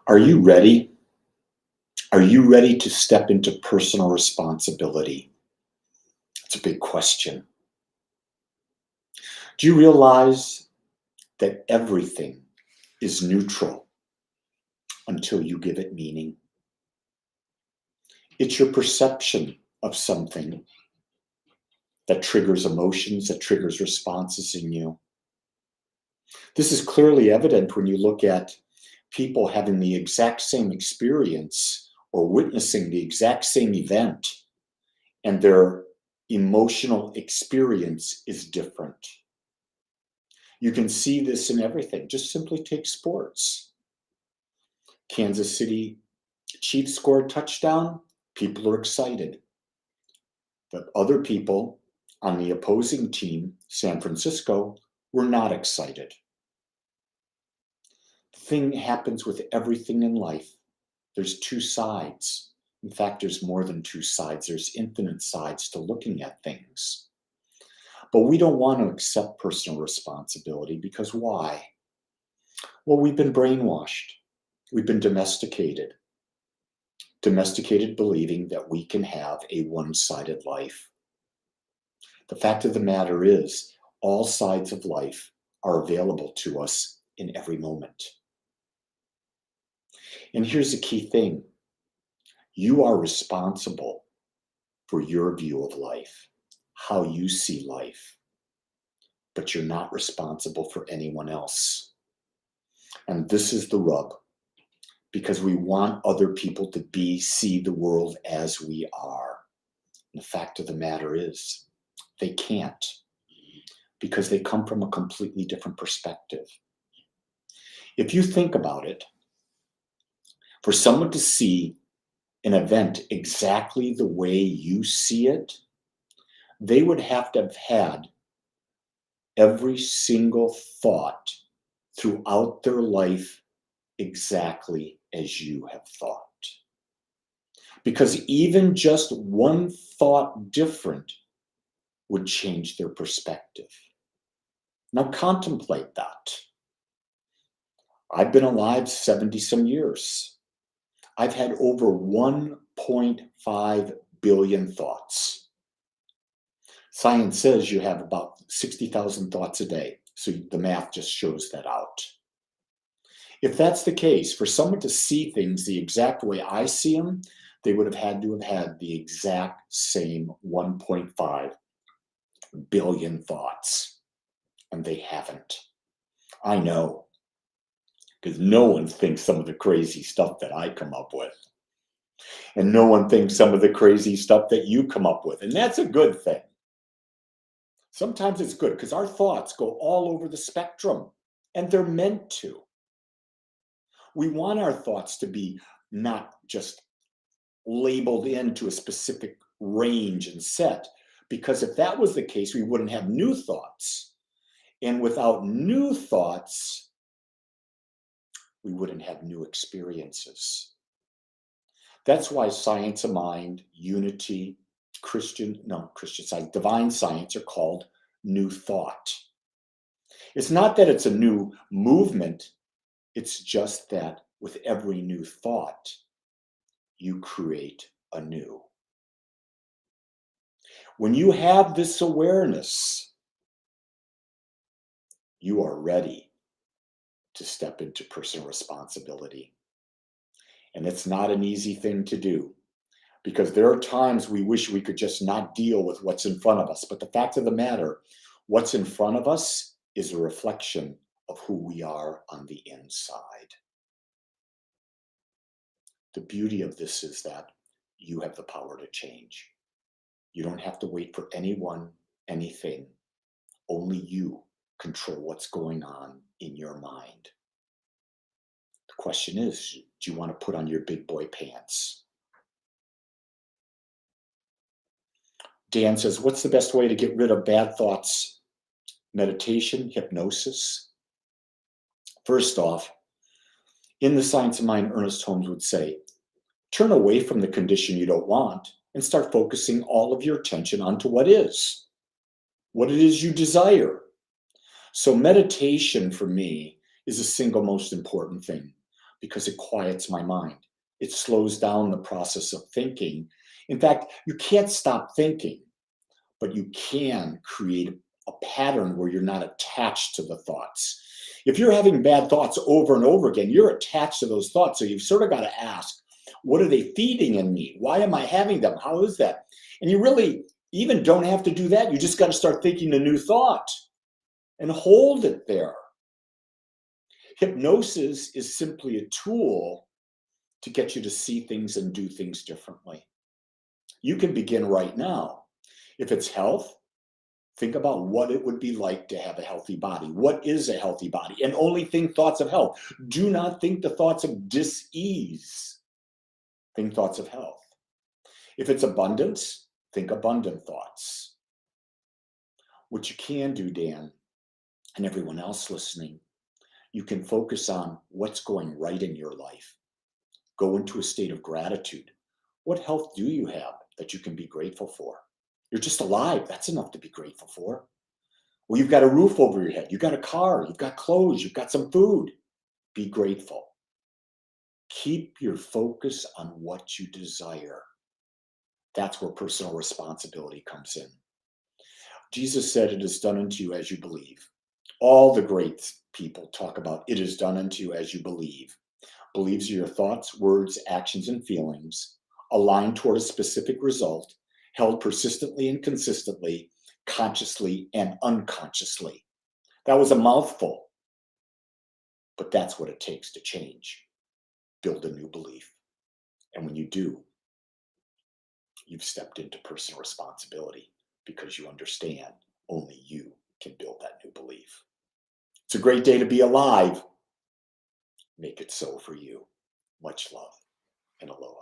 Are you ready? Are you ready to step into personal responsibility? It's a big question. Do you realize that everything is neutral until you give it meaning? It's your perception of something that triggers emotions, that triggers responses in you. This is clearly evident when you look at people having the exact same experience or witnessing the exact same event, and their emotional experience is different. You can see this in everything. Just simply take sports. Kansas City Chiefs scored a touchdown, people are excited. But other people on the opposing team, San Francisco, were not excited. The thing happens with everything in life. There's two sides. In fact, there's more than two sides. There's infinite sides to looking at things. But we don't want to accept personal responsibility because why? Well, we've been brainwashed. We've been domesticated. Domesticated believing that we can have a one-sided life. The fact of the matter is, all sides of life are available to us in every moment. And here's the key thing. You are responsible for your view of life, how you see life, but you're not responsible for anyone else. And this is the rub, because we want other people to see the world as we are. And the fact of the matter is, they can't, because they come from a completely different perspective. If you think about it, for someone to see an event exactly the way you see it, they would have to have had every single thought throughout their life exactly as you have thought. Because even just one thought different would change their perspective. Now contemplate that. I've been alive 70 some years. I've had over 1.5 billion thoughts. Science says you have about 60,000 thoughts a day. So the math just shows that out. If that's the case, for someone to see things the exact way I see them, they would have had to have had the exact same 1.5 billion thoughts. And they haven't. I know. Because no one thinks some of the crazy stuff that I come up with. And no one thinks some of the crazy stuff that you come up with. And that's a good thing. Sometimes it's good because our thoughts go all over the spectrum. And they're meant to. We want our thoughts to be not just labeled into a specific range and set. Because if that was the case, we wouldn't have new thoughts. And without new thoughts, we wouldn't have new experiences. That's why science of mind, unity, divine science are called new thought. It's not that it's a new movement. It's just that with every new thought, you create a new. When you have this awareness, you are ready to step into personal responsibility. And it's not an easy thing to do, because there are times we wish we could just not deal with what's in front of us. But the fact of the matter, what's in front of us is a reflection of who we are on the inside. The beauty of this is that you have the power to change. You don't have to wait for anyone, anything. Only you control what's going on in your mind. The question is, do you want to put on your big boy pants? Dan says, what's the best way to get rid of bad thoughts? Meditation, hypnosis? First off, in the Science of Mind, Ernest Holmes would say, turn away from the condition you don't want and start focusing all of your attention onto what it is you desire. So meditation for me is the single most important thing, because it quiets my mind. It slows down the process of thinking. In fact, you can't stop thinking, but you can create a pattern where you're not attached to the thoughts. If you're having bad thoughts over and over again, you're attached to those thoughts. So you've sort of got to ask, what are they feeding in me? Why am I having them? How is that? And you really even don't have to do that. You just got to start thinking a new thought and hold it there. Hypnosis is simply a tool to get you to see things and do things differently. You can begin right now. If it's health, think about what it would be like to have a healthy body. What is a healthy body? And only think thoughts of health. Do not think the thoughts of dis-ease. Think thoughts of health. If it's abundance, think abundant thoughts. What you can do, Dan, and everyone else listening, you can focus on what's going right in your life. Go into a state of gratitude. What health do you have that you can be grateful for? You're just alive. That's enough to be grateful for. Well, you've got a roof over your head. You've got a car. You've got clothes. You've got some food. Be grateful. Keep your focus on what you desire. That's where personal responsibility comes in. Jesus said, "It is done unto you as you believe." All the great people talk about it is done unto you as you believe. Believes are your thoughts, words, actions, and feelings aligned toward a specific result, held persistently and consistently, consciously and unconsciously. That was a mouthful, but that's what it takes to change. Build a new belief. And when you do, you've stepped into personal responsibility because you understand only you can build that new belief. It's a great day to be alive. Make it so for you. Much love and aloha.